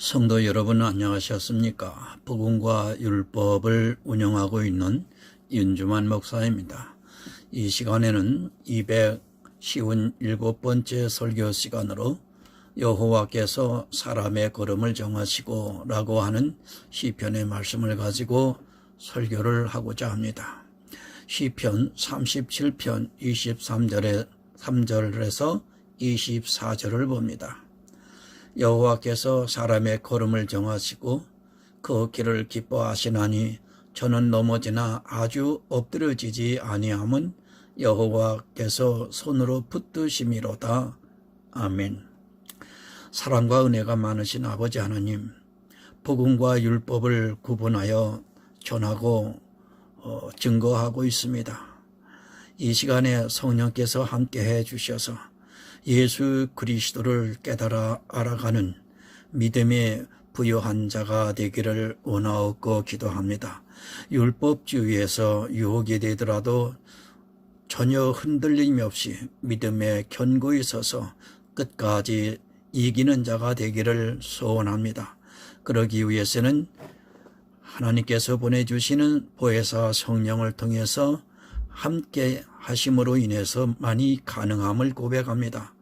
성도 여러분 안녕하셨습니까? 복음과 율법을 운영하고 있는 윤주만 목사입니다. 이 시간에는 257번째 설교 시간으로 여호와께서 사람의 걸음을 정하시고 라고 하는 시편의 말씀을 가지고 설교를 하고자 합니다. 시편 37편 3절에서 24절을 봅니다. 여호와께서 사람의 걸음을 정하시고 그 길을 기뻐하시나니 저는 넘어지나 아주 엎드려지지 아니함은 여호와께서 손으로 붙드심이로다. 아멘. 사랑과 은혜가 많으신 아버지 하나님, 복음과 율법을 구분하여 전하고 증거하고 있습니다. 이 시간에 성령께서 함께해 주셔서 예수 그리스도를 깨달아 알아가는 믿음의 부요한 자가 되기를 원하옵고 기도합니다. 율법주의에서 유혹이 되더라도 전혀 흔들림이 없이 믿음에 견고히 서서 끝까지 이기는 자가 되기를 소원합니다. 그러기 위해서는 하나님께서 보내주시는 보혜사 성령을 통해서 함께 하심으로 인해서만이 가능함을 고백합니다.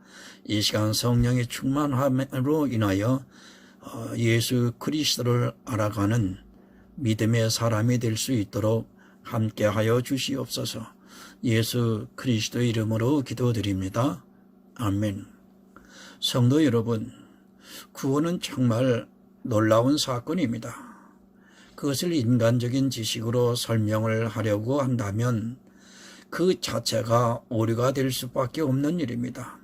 이 시간 성령의 충만함으로 인하여 예수 그리스도를 알아가는 믿음의 사람이 될 수 있도록 함께하여 주시옵소서. 예수 그리스도의 이름으로 기도드립니다. 아멘. 성도 여러분, 구원은 정말 놀라운 사건입니다. 그것을 인간적인 지식으로 설명을 하려고 한다면 그 자체가 오류가 될 수밖에 없는 일입니다.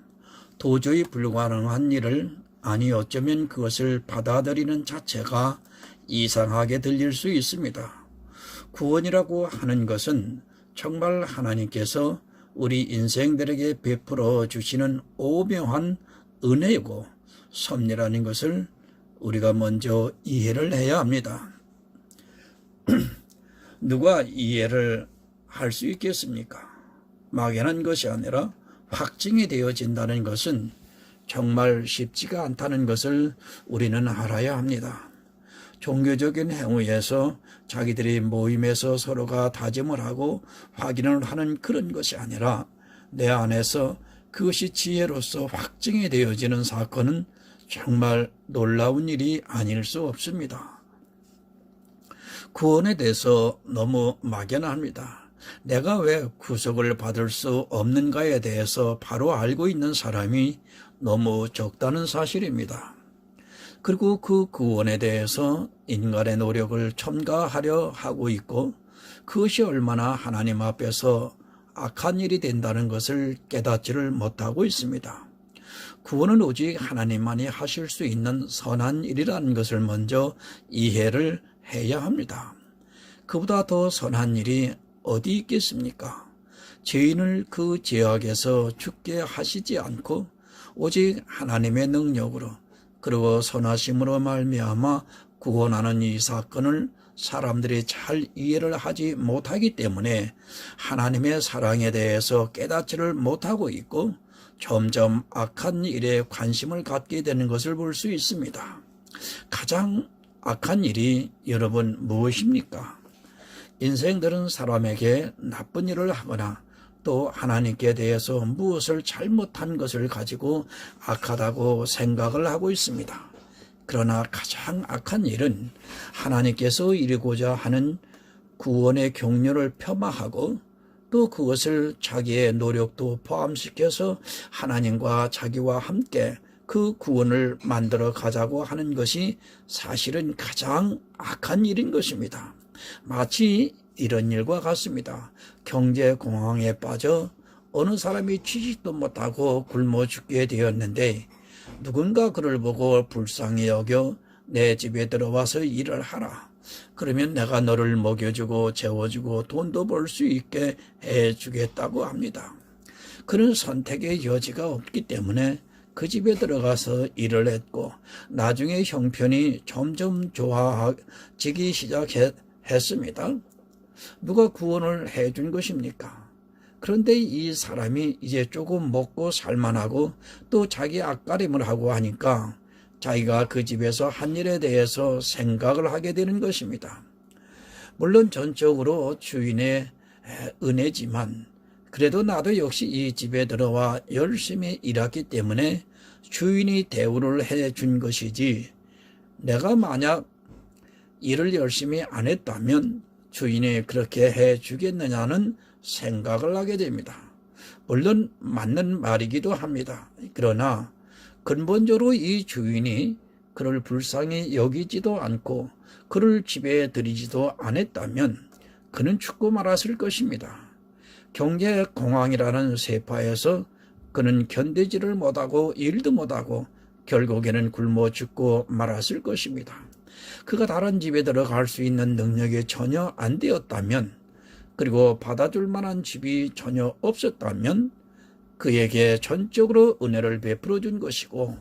도저히 불가능한 일을 아니 어쩌면 그것을 받아들이는 자체가 이상하게 들릴 수 있습니다. 구원이라고 하는 것은 정말 하나님께서 우리 인생들에게 베풀어 주시는 오묘한 은혜이고 섭리라는 것을 우리가 먼저 이해를 해야 합니다. 누가 이해를 할 수 있겠습니까? 막연한 것이 아니라 확증이 되어진다는 것은 정말 쉽지가 않다는 것을 우리는 알아야 합니다. 종교적인 행위에서 자기들이 모임에서 서로가 다짐을 하고 확인을 하는 그런 것이 아니라 내 안에서 그것이 지혜로서 확증이 되어지는 사건은 정말 놀라운 일이 아닐 수 없습니다. 구원에 대해서 너무 막연합니다. 내가 왜 구속을 받을 수 없는가에 대해서 바로 알고 있는 사람이 너무 적다는 사실입니다. 그리고 그 구원에 대해서 인간의 노력을 첨가하려 하고 있고 그것이 얼마나 하나님 앞에서 악한 일이 된다는 것을 깨닫지를 못하고 있습니다. 구원은 오직 하나님만이 하실 수 있는 선한 일이라는 것을 먼저 이해를 해야 합니다. 그보다 더 선한 일이 어디 있겠습니까? 죄인을 그 죄악에서 죽게 하시지 않고 오직 하나님의 능력으로 그리고 선하심으로 말미암아 구원하는 이 사건을 사람들이 잘 이해를 하지 못하기 때문에 하나님의 사랑에 대해서 깨닫지를 못하고 있고 점점 악한 일에 관심을 갖게 되는 것을 볼 수 있습니다. 가장 악한 일이 여러분 무엇입니까? 인생들은 사람에게 나쁜 일을 하거나 또 하나님께 대해서 무엇을 잘못한 것을 가지고 악하다고 생각을 하고 있습니다. 그러나 가장 악한 일은 하나님께서 이루고자 하는 구원의 경륜을 폄하하고 또 그것을 자기의 노력도 포함시켜서 하나님과 자기와 함께 그 구원을 만들어 가자고 하는 것이 사실은 가장 악한 일인 것입니다. 마치 이런 일과 같습니다. 경제공황에 빠져 어느 사람이 취직도 못하고 굶어 죽게 되었는데 누군가 그를 보고 불쌍히 여겨 내 집에 들어와서 일을 하라. 그러면 내가 너를 먹여주고 재워주고 돈도 벌 수 있게 해주겠다고 합니다. 그런 선택의 여지가 없기 때문에 그 집에 들어가서 일을 했고 나중에 형편이 점점 좋아지기 시작했습니다. 누가 구원을 해준 것입니까? 그런데 이 사람이 이제 조금 먹고 살만하고 또 자기 앞가림을 하고 하니까 자기가 그 집에서 한 일에 대해서 생각을 하게 되는 것입니다. 물론 전적으로 주인의 은혜지만 그래도 나도 역시 이 집에 들어와 열심히 일했기 때문에 주인이 대우를 해준 것이지, 내가 만약 일을 열심히 안 했다면 주인이 그렇게 해주겠느냐는 생각을 하게 됩니다. 물론 맞는 말이기도 합니다. 그러나 근본적으로 이 주인이 그를 불쌍히 여기지도 않고 그를 집에 들이지도 않았다면 그는 죽고 말았을 것입니다. 경제 공황이라는 세파에서 그는 견디지를 못하고 일도 못하고 결국에는 굶어 죽고 말았을 것입니다. 그가 다른 집에 들어갈 수 있는 능력이 전혀 안 되었다면, 그리고 받아줄 만한 집이 전혀 없었다면 그에게 전적으로 은혜를 베풀어 준 것이고,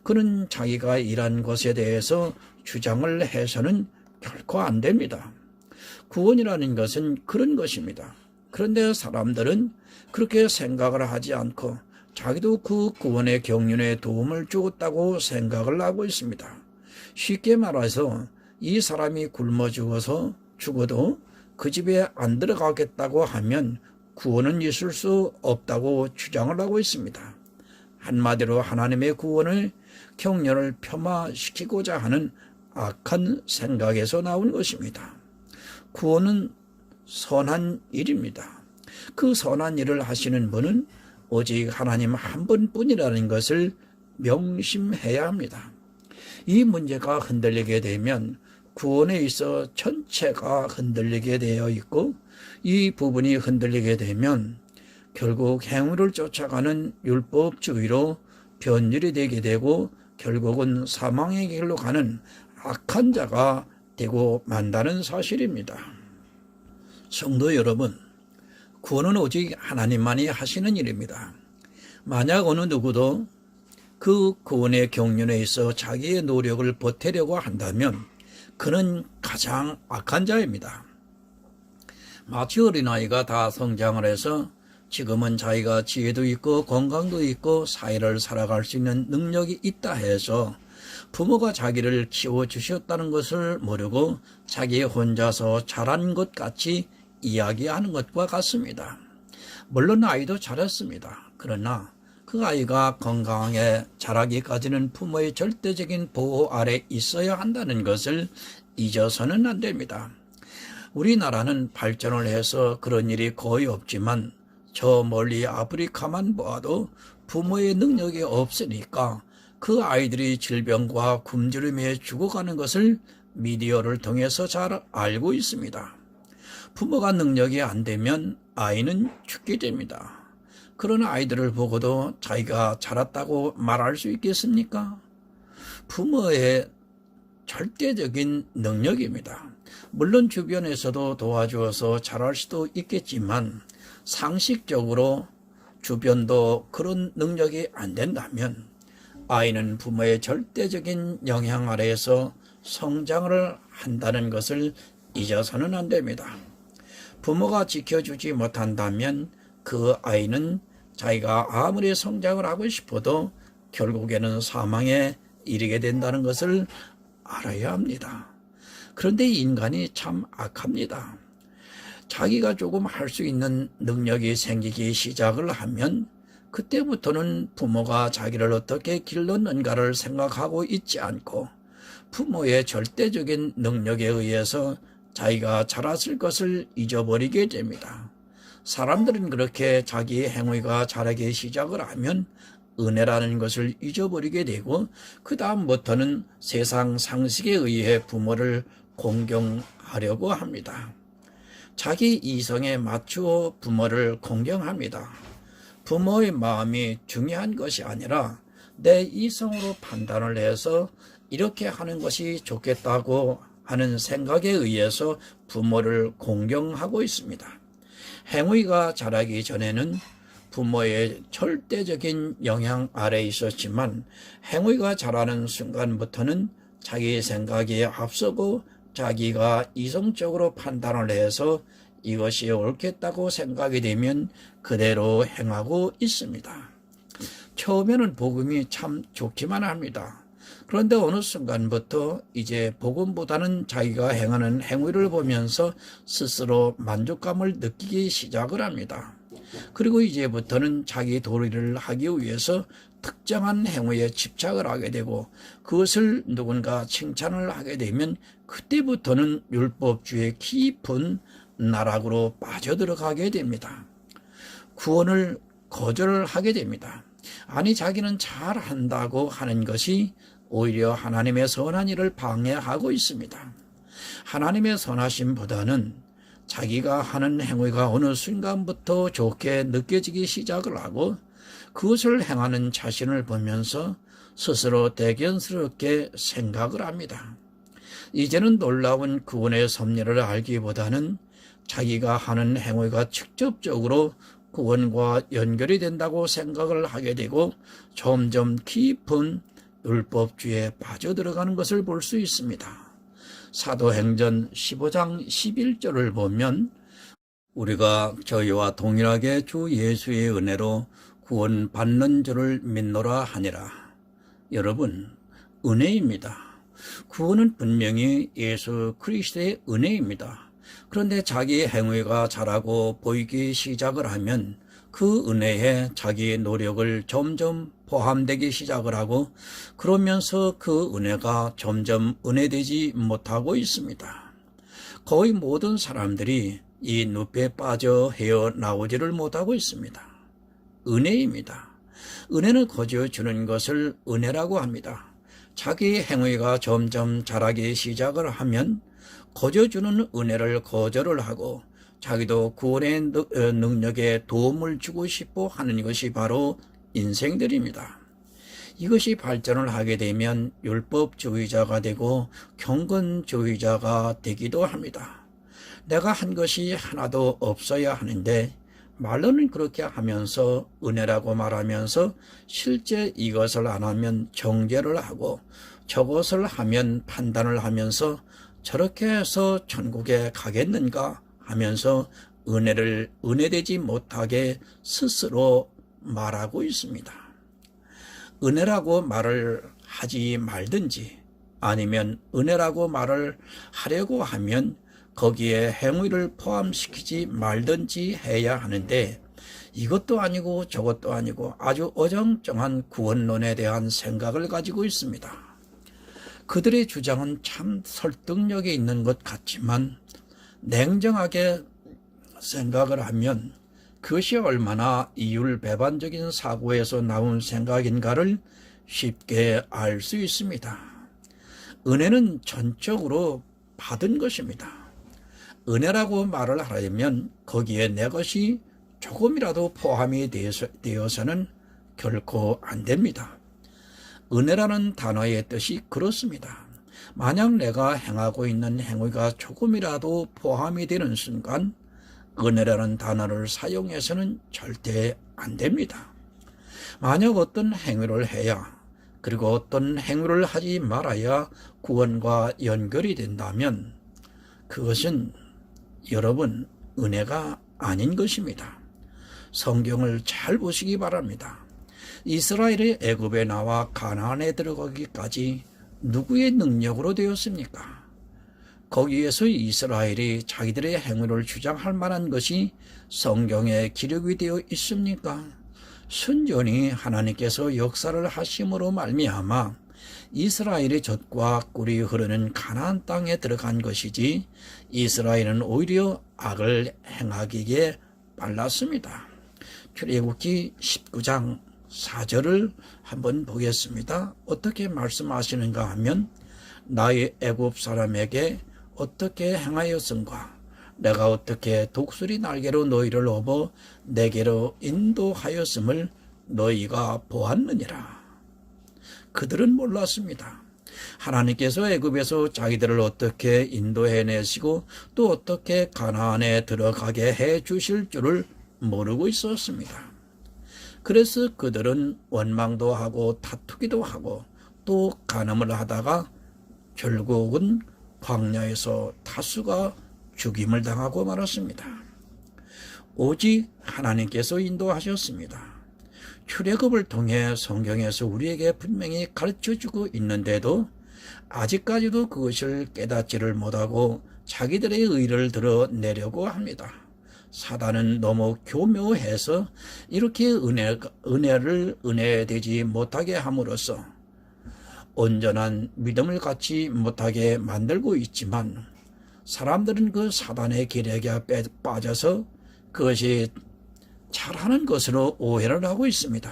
그는 자기가 일한 것에 대해서 주장을 해서는 결코 안 됩니다. 구원이라는 것은 그런 것입니다. 그런데 사람들은 그렇게 생각을 하지 않고 자기도 그 구원의 경륜에 도움을 주었다고 생각을 하고 있습니다. 쉽게 말해서 이 사람이 굶어 죽어도 그 집에 안 들어가겠다고 하면 구원은 있을 수 없다고 주장을 하고 있습니다. 한마디로 하나님의 구원을 경륜을 폄하시키고자 하는 악한 생각에서 나온 것입니다. 구원은 선한 일입니다. 그 선한 일을 하시는 분은 오직 하나님 한 분뿐이라는 것을 명심해야 합니다. 이 문제가 흔들리게 되면 구원에 있어 전체가 흔들리게 되어 있고, 이 부분이 흔들리게 되면 결국 행위를 쫓아가는 율법주의로 변질이 되게 되고 결국은 사망의 길로 가는 악한 자가 되고 만다는 사실입니다. 성도 여러분, 구원은 오직 하나님만이 하시는 일입니다. 만약 어느 누구도 그 구원의 경륜에 있어 자기의 노력을 보태려고 한다면 그는 가장 악한 자입니다. 마치 어린아이가 다 성장을 해서 지금은 자기가 지혜도 있고 건강도 있고 사회를 살아갈 수 있는 능력이 있다 해서 부모가 자기를 키워주셨다는 것을 모르고 자기 혼자서 자란 것 같이 이야기하는 것과 같습니다. 물론 아이도 잘했습니다. 그러나 그 아이가 건강하게 자라기까지는 부모의 절대적인 보호 아래 있어야 한다는 것을 잊어서는 안 됩니다. 우리나라는 발전을 해서 그런 일이 거의 없지만 저 멀리 아프리카만 보아도 부모의 능력이 없으니까 그 아이들이 질병과 굶주림에 죽어가는 것을 미디어를 통해서 잘 알고 있습니다. 부모가 능력이 안 되면 아이는 죽게 됩니다. 그런 아이들을 보고도 자기가 자랐다고 말할 수 있겠습니까? 부모의 절대적인 능력입니다. 물론 주변에서도 도와주어서 자랄 수도 있겠지만 상식적으로 주변도 그런 능력이 안 된다면 아이는 부모의 절대적인 영향 아래에서 성장을 한다는 것을 잊어서는 안 됩니다. 부모가 지켜주지 못한다면 그 아이는 자기가 아무리 성장을 하고 싶어도 결국에는 사망에 이르게 된다는 것을 알아야 합니다. 그런데 인간이 참 악합니다. 자기가 조금 할 수 있는 능력이 생기기 시작을 하면 그때부터는 부모가 자기를 어떻게 길렀는가를 생각하고 있지 않고 부모의 절대적인 능력에 의해서 자기가 자랐을 것을 잊어버리게 됩니다. 사람들은 그렇게 자기의 행위가 자라기 시작을 하면 은혜라는 것을 잊어버리게 되고 그 다음부터는 세상 상식에 의해 부모를 공경하려고 합니다. 자기 이성에 맞추어 부모를 공경합니다. 부모의 마음이 중요한 것이 아니라 내 이성으로 판단을 해서 이렇게 하는 것이 좋겠다고 하는 생각에 의해서 부모를 공경하고 있습니다. 행위가 자라기 전에는 부모의 절대적인 영향 아래 있었지만 행위가 자라는 순간부터는 자기 생각에 앞서고 자기가 이성적으로 판단을 해서 이것이 옳겠다고 생각이 되면 그대로 행하고 있습니다. 처음에는 복음이 참 좋기만 합니다. 그런데 어느 순간부터 이제 복음보다는 자기가 행하는 행위를 보면서 스스로 만족감을 느끼기 시작을 합니다. 그리고 이제부터는 자기 도리를 하기 위해서 특정한 행위에 집착을 하게 되고 그것을 누군가 칭찬을 하게 되면 그때부터는 율법주의 깊은 나락으로 빠져들어가게 됩니다. 구원을 거절을 하게 됩니다. 아니 자기는 잘한다고 하는 것이 오히려 하나님의 선한 일을 방해하고 있습니다. 하나님의 선하심보다는 자기가 하는 행위가 어느 순간부터 좋게 느껴지기 시작을 하고 그것을 행하는 자신을 보면서 스스로 대견스럽게 생각을 합니다. 이제는 놀라운 구원의 섭리를 알기보다는 자기가 하는 행위가 직접적으로 구원과 연결이 된다고 생각을 하게 되고 점점 깊은 율법주의에 빠져들어가는 것을 볼 수 있습니다. 사도행전 15장 11절을 보면 우리가 저희와 동일하게 주 예수의 은혜로 구원받는 줄을 믿노라 하니라. 여러분, 은혜입니다. 구원은 분명히 예수 그리스도의 은혜입니다. 그런데 자기의 행위가 자라고 보이기 시작을 하면 그 은혜에 자기의 노력을 점점 포함되기 시작을 하고 그러면서 그 은혜가 점점 은혜되지 못하고 있습니다. 거의 모든 사람들이 이 늪에 빠져 헤어나오지를 못하고 있습니다. 은혜입니다. 은혜는 거저 주는 것을 은혜라고 합니다. 자기의 행위가 점점 자라기 시작을 하면 거저 주는 은혜를 거절을 하고 자기도 구원의 능력에 도움을 주고 싶어 하는 것이 바로 인생들입니다. 이것이 발전을 하게 되면 율법주의자가 되고 경건주의자가 되기도 합니다. 내가 한 것이 하나도 없어야 하는데 말로는 그렇게 하면서 은혜라고 말하면서 실제 이것을 안 하면 정죄를 하고 저것을 하면 판단을 하면서 저렇게 해서 천국에 가겠는가 하면서 은혜를 은혜되지 못하게 스스로 말하고 있습니다. 은혜라고 말을 하지 말든지 아니면 은혜라고 말을 하려고 하면 거기에 행위를 포함시키지 말든지 해야 하는데 이것도 아니고 저것도 아니고 아주 어정쩡한 구원론에 대한 생각을 가지고 있습니다. 그들의 주장은 참 설득력이 있는 것 같지만 냉정하게 생각을 하면 그것이 얼마나 이율배반적인 사고에서 나온 생각인가를 쉽게 알 수 있습니다. 은혜는 전적으로 받은 것입니다. 은혜라고 말을 하려면 거기에 내 것이 조금이라도 포함이 되어서는 결코 안 됩니다. 은혜라는 단어의 뜻이 그렇습니다. 만약 내가 행하고 있는 행위가 조금이라도 포함이 되는 순간 은혜라는 단어를 사용해서는 절대 안 됩니다. 만약 어떤 행위를 해야 그리고 어떤 행위를 하지 말아야 구원과 연결이 된다면 그것은 여러분 은혜가 아닌 것입니다. 성경을 잘 보시기 바랍니다. 이스라엘이 애굽에 나와 가나안에 들어가기까지 누구의 능력으로 되었습니까? 거기에서 이스라엘이 자기들의 행위를 주장할 만한 것이 성경에 기록이 되어 있습니까? 순전히 하나님께서 역사를 하심으로 말미암아 이스라엘의 젖과 꿀이 흐르는 가나안 땅에 들어간 것이지 이스라엘은 오히려 악을 행하기에 빨랐습니다. 출애굽기 19장 4절을 한번 보겠습니다. 어떻게 말씀하시는가 하면 나의 애굽 사람에게 어떻게 행하였은가 내가 어떻게 독수리 날개로 너희를 업어 내게로 인도하였음을 너희가 보았느니라. 그들은 몰랐습니다. 하나님께서 애굽에서 자기들을 어떻게 인도해내시고 또 어떻게 가나안에 들어가게 해 주실 줄을 모르고 있었습니다. 그래서 그들은 원망도 하고 다투기도 하고 또 간음을 하다가 결국은 광야에서 다수가 죽임을 당하고 말았습니다. 오직 하나님께서 인도하셨습니다. 출애굽을 통해 성경에서 우리에게 분명히 가르쳐주고 있는데도 아직까지도 그것을 깨닫지를 못하고 자기들의 의를 드러내려고 합니다. 사단은 너무 교묘해서 이렇게 은혜를 은혜되지 못하게 함으로써 온전한 믿음을 갖지 못하게 만들고 있지만, 사람들은 그 사단의 기력에 빠져서 그것이 잘하는 것으로 오해를 하고 있습니다.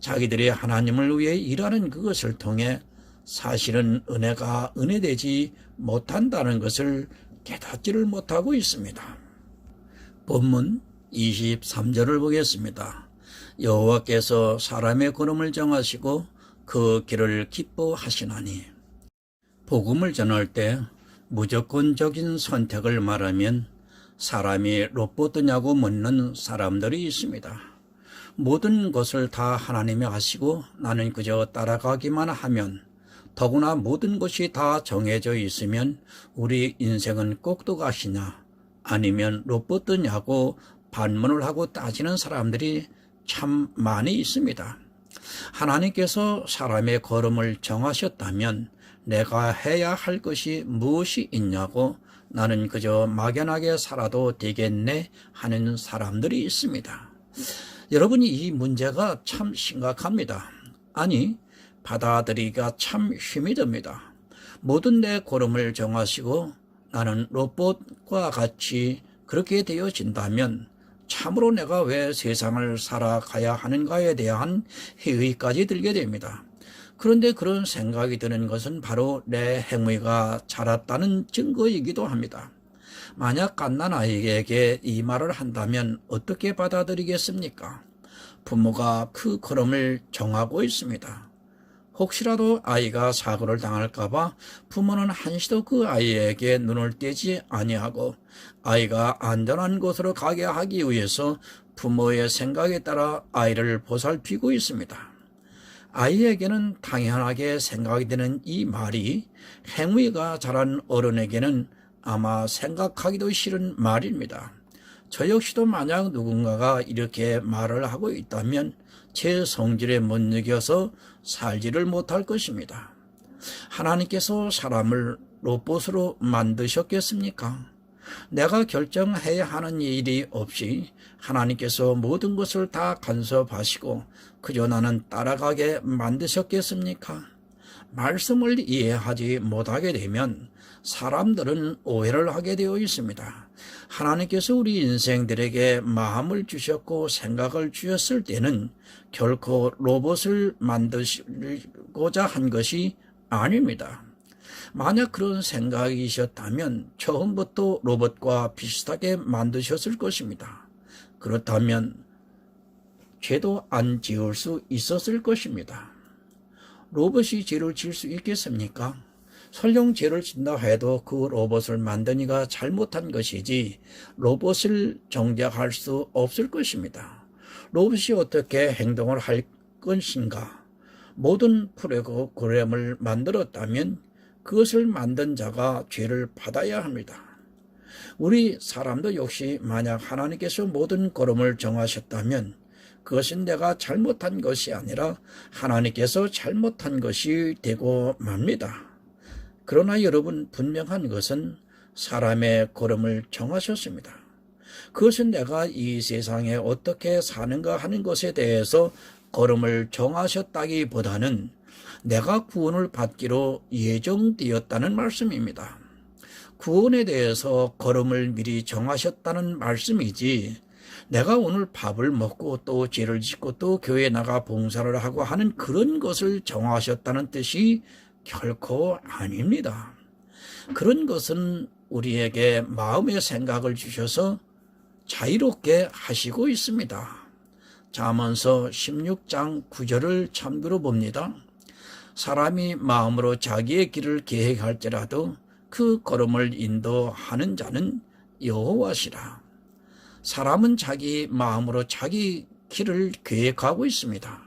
자기들이 하나님을 위해 일하는 그것을 통해 사실은 은혜가 은혜되지 못한다는 것을 깨닫지를 못하고 있습니다. 본문 23절을 보겠습니다. 여호와께서 사람의 걸음을 정하시고 그 길을 기뻐하시나니. 복음을 전할 때 무조건적인 선택을 말하면 사람이 로봇이냐고 묻는 사람들이 있습니다. 모든 것을 다 하나님이 하시고 나는 그저 따라가기만 하면, 더구나 모든 것이 다 정해져 있으면 우리 인생은 꼭두가시냐 아니면 로봇이냐고 반문을 하고 따지는 사람들이 참 많이 있습니다. 하나님께서 사람의 걸음을 정하셨다면 내가 해야 할 것이 무엇이 있냐고 나는 그저 막연하게 살아도 되겠네 하는 사람들이 있습니다. 여러분이 이 문제가 참 심각합니다. 아니, 받아들이기가 참 힘이 듭니다. 모든 내 걸음을 정하시고 나는 로봇과 같이 그렇게 되어진다면 참으로 내가 왜 세상을 살아가야 하는가에 대한 회의까지 들게 됩니다. 그런데 그런 생각이 드는 것은 바로 내 행위가 자랐다는 증거이기도 합니다. 만약 갓난아이에게 이 말을 한다면 어떻게 받아들이겠습니까? 부모가 그 걸음을 정하고 있습니다. 혹시라도 아이가 사고를 당할까봐 부모는 한시도 그 아이에게 눈을 떼지 아니하고 아이가 안전한 곳으로 가게 하기 위해서 부모의 생각에 따라 아이를 보살피고 있습니다. 아이에게는 당연하게 생각이 되는 이 말이 행위가 자란 어른에게는 아마 생각하기도 싫은 말입니다. 저 역시도 만약 누군가가 이렇게 말을 하고 있다면 제 성질에 못 이겨서 살지를 못할 것입니다. 하나님께서 사람을 로봇으로 만드셨겠습니까? 내가 결정해야 하는 일이 없이 하나님께서 모든 것을 다 간섭하시고 그저 나는 따라가게 만드셨겠습니까? 말씀을 이해하지 못하게 되면 사람들은 오해를 하게 되어 있습니다. 하나님께서 우리 인생들에게 마음을 주셨고 생각을 주셨을 때는 결코 로봇을 만드시고자 한 것이 아닙니다. 만약 그런 생각이셨다면 처음부터 로봇과 비슷하게 만드셨을 것입니다. 그렇다면 죄도 안 지을 수 있었을 것입니다. 로봇이 죄를 지을 수 있겠습니까? 설령 죄를 진다 해도 그 로봇을 만든 이가 잘못한 것이지 로봇을 정죄할 수 없을 것입니다. 로봇이 어떻게 행동을 할 것인가? 모든 프로그램을 만들었다면 그것을 만든 자가 죄를 받아야 합니다. 우리 사람도 역시 만약 하나님께서 모든 걸음을 정하셨다면 그것은 내가 잘못한 것이 아니라 하나님께서 잘못한 것이 되고 맙니다. 그러나 여러분, 분명한 것은 사람의 걸음을 정하셨습니다. 그것은 내가 이 세상에 어떻게 사는가 하는 것에 대해서 걸음을 정하셨다기보다는 내가 구원을 받기로 예정되었다는 말씀입니다. 구원에 대해서 걸음을 미리 정하셨다는 말씀이지, 내가 오늘 밥을 먹고 또 죄를 짓고 또 교회에 나가 봉사를 하고 하는 그런 것을 정하셨다는 뜻이 결코 아닙니다. 그런 것은 우리에게 마음의 생각을 주셔서 자유롭게 하시고 있습니다. 잠언서 16장 9절을 참고로 봅니다. 사람이 마음으로 자기의 길을 계획할지라도 그 걸음을 인도하는 자는 여호와시라. 사람은 자기 마음으로 자기 길을 계획하고 있습니다.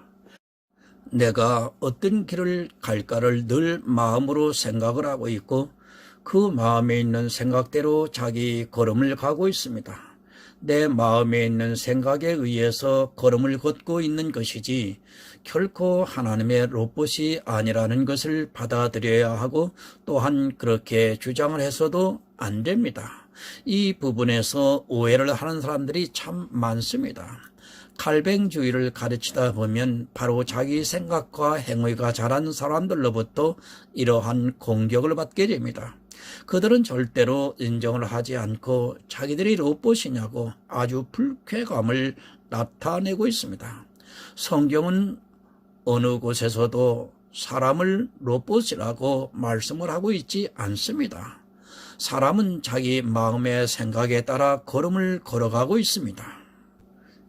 내가 어떤 길을 갈까를 늘 마음으로 생각을 하고 있고 그 마음에 있는 생각대로 자기 걸음을 가고 있습니다. 내 마음에 있는 생각에 의해서 걸음을 걷고 있는 것이지 결코 하나님의 로봇이 아니라는 것을 받아들여야 하고 또한 그렇게 주장을 해서도 안 됩니다. 이 부분에서 오해를 하는 사람들이 참 많습니다. 칼뱅주의를 가르치다 보면 바로 자기 생각과 행위가 잘한 사람들로부터 이러한 공격을 받게 됩니다. 그들은 절대로 인정을 하지 않고 자기들이 로봇이냐고 아주 불쾌감을 나타내고 있습니다. 성경은 어느 곳에서도 사람을 로봇이라고 말씀을 하고 있지 않습니다. 사람은 자기 마음의 생각에 따라 걸음을 걸어가고 있습니다.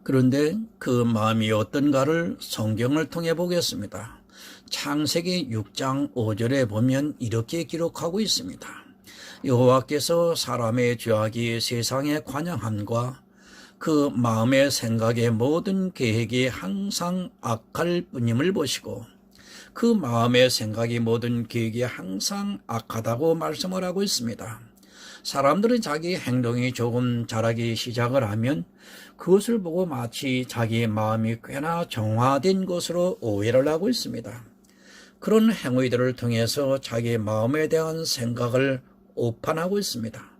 그런데 그 마음이 어떤가를 성경을 통해 보겠습니다. 창세기 6장 5절에 보면 이렇게 기록하고 있습니다. 여호와께서 사람의 죄악이 세상에 관영함과 그 마음의 생각의 모든 계획이 항상 악할 뿐임을 보시고 그 마음의 생각이 모든 계획이 항상 악하다고 말씀을 하고 있습니다. 사람들은 자기 행동이 조금 자라기 시작을 하면 그것을 보고 마치 자기 마음이 꽤나 정화된 것으로 오해를 하고 있습니다. 그런 행위들을 통해서 자기 마음에 대한 생각을 오판하고 있습니다.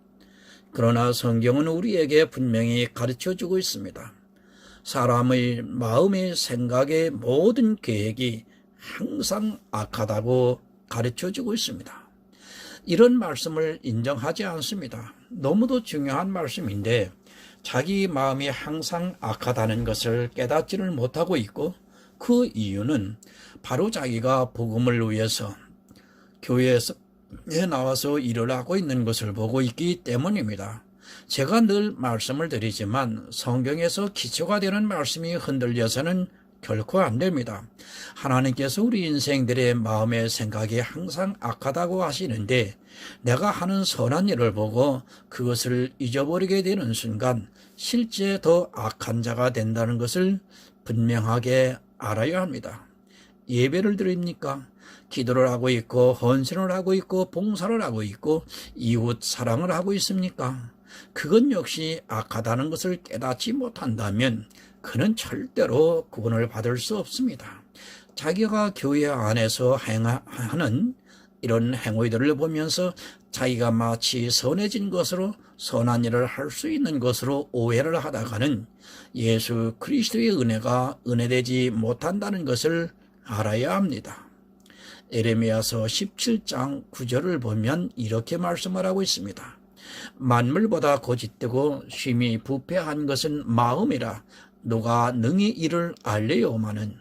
그러나 성경은 우리에게 분명히 가르쳐주고 있습니다. 사람의 마음의 생각의 모든 계획이 항상 악하다고 가르쳐주고 있습니다. 이런 말씀을 인정하지 않습니다. 너무도 중요한 말씀인데 자기 마음이 항상 악하다는 것을 깨닫지를 못하고 있고 그 이유는 바로 자기가 복음을 위해서 교회에서 나와서 일을 하고 있는 것을 보고 있기 때문입니다. 제가 늘 말씀을 드리지만 성경에서 기초가 되는 말씀이 흔들려서는 결코 안 됩니다. 하나님께서 우리 인생들의 마음의 생각이 항상 악하다고 하시는데 내가 하는 선한 일을 보고 그것을 잊어버리게 되는 순간 실제 더 악한 자가 된다는 것을 분명하게 알아야 합니다. 예배를 드립니까? 기도를 하고 있고 헌신을 하고 있고 봉사를 하고 있고 이웃 사랑을 하고 있습니까? 그건 역시 악하다는 것을 깨닫지 못한다면 그는 절대로 구원을 받을 수 없습니다. 자기가 교회 안에서 하는 이런 행위들을 보면서 자기가 마치 선해진 것으로 선한 일을 할 수 있는 것으로 오해를 하다가는 예수 그리스도의 은혜가 은혜되지 못한다는 것을 알아야 합니다. 에레미야서 17장 9절을 보면 이렇게 말씀을 하고 있습니다. 만물보다 거짓되고 심히 부패한 것은 마음이라 누가 능히 이를 알려요마는.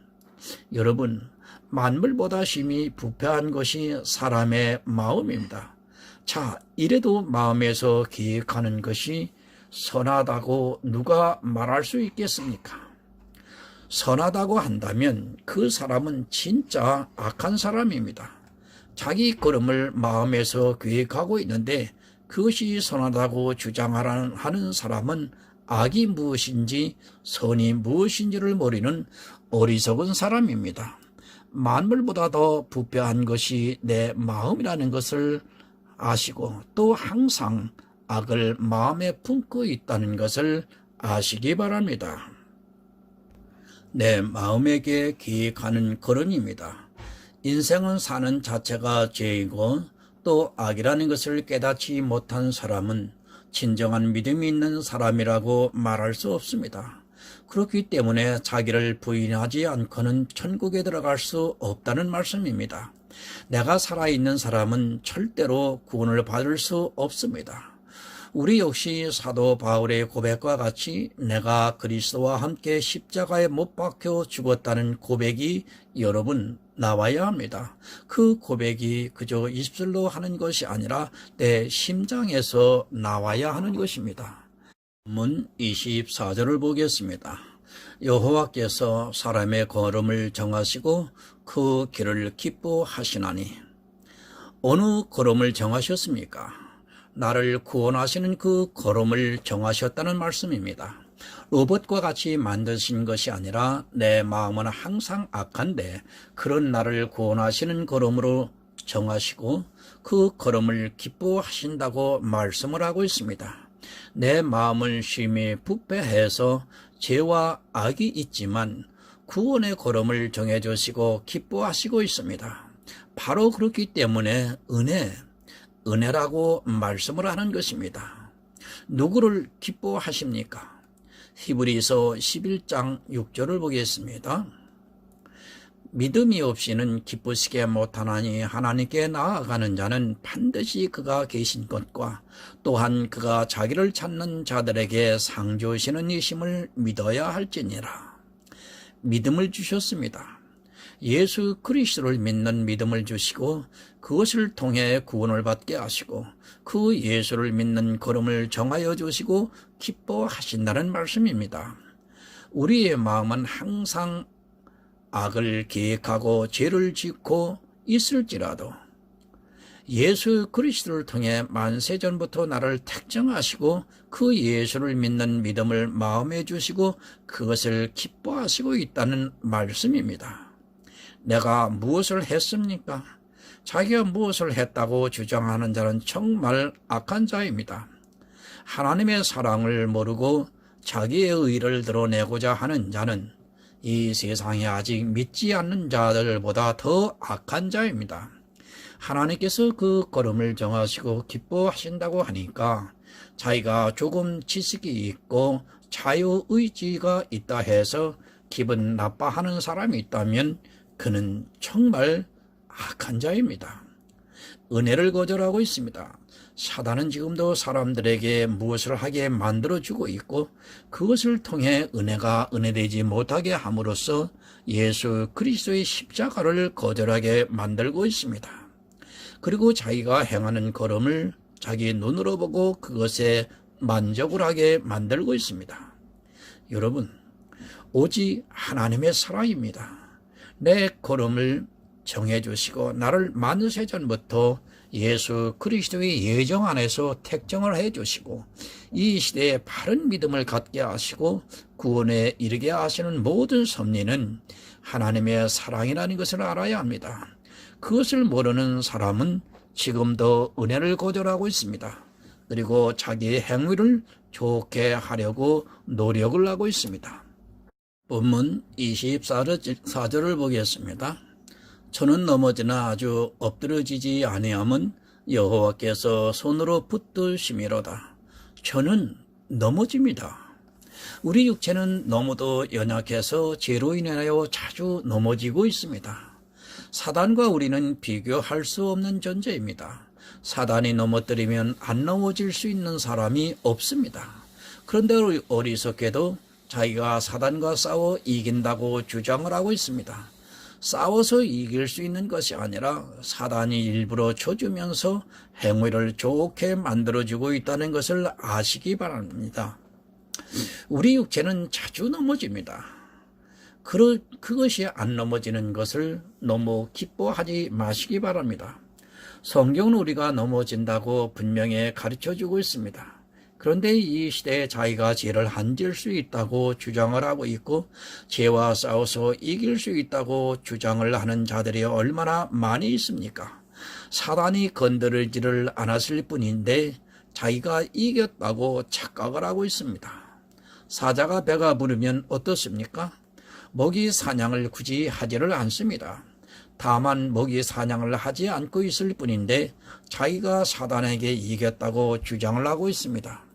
여러분, 만물보다 심히 부패한 것이 사람의 마음입니다. 자, 이래도 마음에서 기획하는 것이 선하다고 누가 말할 수 있겠습니까? 선하다고 한다면 그 사람은 진짜 악한 사람입니다. 자기 걸음을 마음에서 계획하고 있는데 그것이 선하다고 주장하는 사람은 악이 무엇인지 선이 무엇인지를 모르는 어리석은 사람입니다. 만물보다 더 부패한 것이 내 마음이라는 것을 아시고 또 항상 악을 마음에 품고 있다는 것을 아시기 바랍니다. 내 마음에게 기획하는 걸음입니다. 인생은 사는 자체가 죄이고 또 악이라는 것을 깨닫지 못한 사람은 진정한 믿음이 있는 사람이라고 말할 수 없습니다. 그렇기 때문에 자기를 부인하지 않고는 천국에 들어갈 수 없다는 말씀입니다. 내가 살아있는 사람은 절대로 구원을 받을 수 없습니다. 우리 역시 사도 바울의 고백과 같이 내가 그리스도와 함께 십자가에 못 박혀 죽었다는 고백이 여러분 나와야 합니다. 그 고백이 그저 입술로 하는 것이 아니라 내 심장에서 나와야 하는 것입니다. 본문 24절을 보겠습니다. 여호와께서 사람의 걸음을 정하시고 그 길을 기뻐하시나니. 어느 걸음을 정하셨습니까? 나를 구원하시는 그 걸음을 정하셨다는 말씀입니다. 로봇과 같이 만드신 것이 아니라 내 마음은 항상 악한데 그런 나를 구원하시는 걸음으로 정하시고 그 걸음을 기뻐하신다고 말씀을 하고 있습니다. 내 마음을 심히 부패해서 죄와 악이 있지만 구원의 걸음을 정해주시고 기뻐하시고 있습니다. 바로 그렇기 때문에 은혜라고 말씀을 하는 것입니다. 누구를 기뻐하십니까? 히브리서 11장 6절을 보겠습니다. 믿음이 없이는 기쁘시게 못하나니 하나님께 나아가는 자는 반드시 그가 계신 것과 또한 그가 자기를 찾는 자들에게 상 주시는 이심을 믿어야 할지니라. 믿음을 주셨습니다. 예수 그리스도를 믿는 믿음을 주시고 그것을 통해 구원을 받게 하시고 그 예수를 믿는 걸음을 정하여 주시고 기뻐하신다는 말씀입니다. 우리의 마음은 항상 악을 계획하고 죄를 짓고 있을지라도 예수 그리스도를 통해 만세전부터 나를 택정하시고 그 예수를 믿는 믿음을 마음에 주시고 그것을 기뻐하시고 있다는 말씀입니다. 내가 무엇을 했습니까? 자기가 무엇을 했다고 주장하는 자는 정말 악한 자입니다. 하나님의 사랑을 모르고 자기의 의를 드러내고자 하는 자는 이 세상에 아직 믿지 않는 자들보다 더 악한 자입니다. 하나님께서 그 걸음을 정하시고 기뻐하신다고 하니까 자기가 조금 지식이 있고 자유의지가 있다 해서 기분 나빠하는 사람이 있다면 그는 정말 악한 자입니다. 은혜를 거절하고 있습니다. 사단은 지금도 사람들에게 무엇을 하게 만들어주고 있고 그것을 통해 은혜가 은혜되지 못하게 함으로써 예수 그리스도의 십자가를 거절하게 만들고 있습니다. 그리고 자기가 행하는 걸음을 자기 눈으로 보고 그것에 만족을 하게 만들고 있습니다. 여러분, 오직 하나님의 사랑입니다. 내 걸음을 정해주시고 나를 만세전부터 예수 그리스도의 예정 안에서 택정을 해주시고 이 시대에 바른 믿음을 갖게 하시고 구원에 이르게 하시는 모든 섭리는 하나님의 사랑이라는 것을 알아야 합니다. 그것을 모르는 사람은 지금도 은혜를 거절하고 있습니다. 그리고 자기의 행위를 좋게 하려고 노력을 하고 있습니다. 본문 24절을 보겠습니다. 저는 넘어지나 아주 엎드러지지 아니함은 여호와께서 손으로 붙드심이로다. 저는 넘어집니다. 우리 육체는 너무도 연약해서 죄로 인하여 자주 넘어지고 있습니다. 사단과 우리는 비교할 수 없는 존재입니다. 사단이 넘어뜨리면 안 넘어질 수 있는 사람이 없습니다. 그런데 어리석게도 자기가 사단과 싸워 이긴다고 주장을 하고 있습니다. 싸워서 이길 수 있는 것이 아니라 사단이 일부러 쳐주면서 행위를 좋게 만들어주고 있다는 것을 아시기 바랍니다. 우리 육체는 자주 넘어집니다. 그것이 안 넘어지는 것을 너무 기뻐하지 마시기 바랍니다. 성경은 우리가 넘어진다고 분명히 가르쳐주고 있습니다. 그런데 이 시대에 자기가 죄를 한질 수 있다고 주장을 하고 있고 죄와 싸워서 이길 수 있다고 주장을 하는 자들이 얼마나 많이 있습니까? 사단이 건드리지를 않았을 뿐인데 자기가 이겼다고 착각을 하고 있습니다. 사자가 배가 부르면 어떻습니까? 먹이 사냥을 굳이 하지를 않습니다. 다만 먹이 사냥을 하지 않고 있을 뿐인데 자기가 사단에게 이겼다고 주장을 하고 있습니다.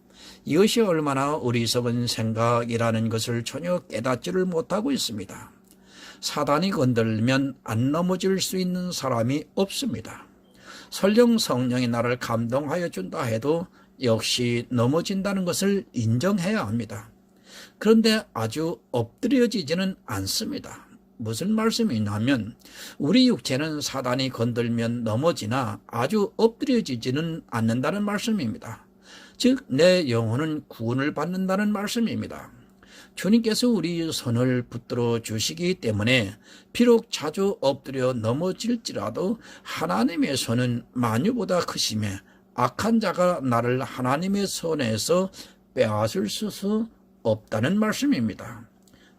이것이 얼마나 어리석은 생각이라는 것을 전혀 깨닫지를 못하고 있습니다. 사단이 건들면 안 넘어질 수 있는 사람이 없습니다. 설령 성령이 나를 감동하여 준다 해도 역시 넘어진다는 것을 인정해야 합니다. 그런데 아주 엎드려지지는 않습니다. 무슨 말씀이냐면 우리 육체는 사단이 건들면 넘어지나 아주 엎드려지지는 않는다는 말씀입니다. 즉 내 영혼은 구원을 받는다는 말씀입니다. 주님께서 우리 손을 붙들어 주시기 때문에 비록 자주 엎드려 넘어질지라도 하나님의 손은 만유보다 크심에 악한 자가 나를 하나님의 손에서 빼앗을 수 없다는 말씀입니다.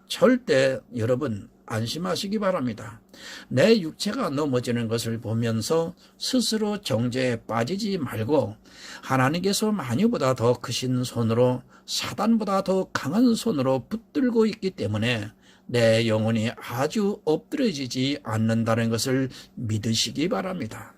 절대 여러분 안심하시기 바랍니다. 내 육체가 넘어지는 것을 보면서 스스로 정죄에 빠지지 말고 하나님께서 마녀보다 더 크신 손으로 사단보다 더 강한 손으로 붙들고 있기 때문에 내 영혼이 아주 엎드려지지 않는다는 것을 믿으시기 바랍니다.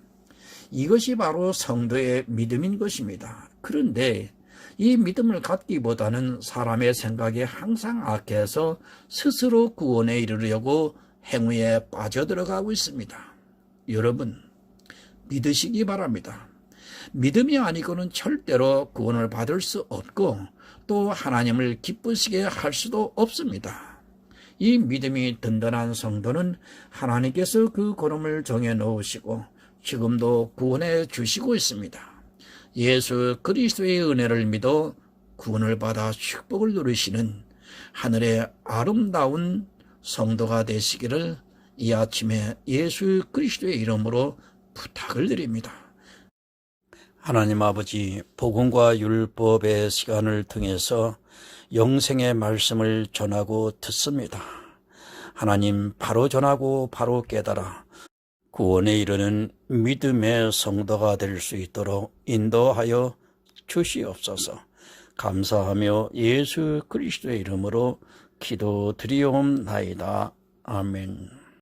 이것이 바로 성도의 믿음인 것입니다. 그런데 이 믿음을 갖기보다는 사람의 생각이 항상 악해서 스스로 구원에 이르려고 행위에 빠져들어가고 있습니다. 여러분, 믿으시기 바랍니다. 믿음이 아니고는 절대로 구원을 받을 수 없고 또 하나님을 기쁘시게 할 수도 없습니다. 이 믿음이 든든한 성도는 하나님께서 그 걸음을 정해 놓으시고 지금도 구원해 주시고 있습니다. 예수 그리스도의 은혜를 믿어 구원을 받아 축복을 누리시는 하늘의 아름다운 성도가 되시기를 이 아침에 예수 그리스도의 이름으로 부탁을 드립니다. 하나님 아버지, 복음과 율법의 시간을 통해서 영생의 말씀을 전하고 듣습니다. 하나님, 바로 전하고 바로 깨달아 구원에 이르는 믿음의 성도가 될 수 있도록 인도하여 주시옵소서. 감사하며 예수 그리스도의 이름으로 기도드리옵나이다. 아멘.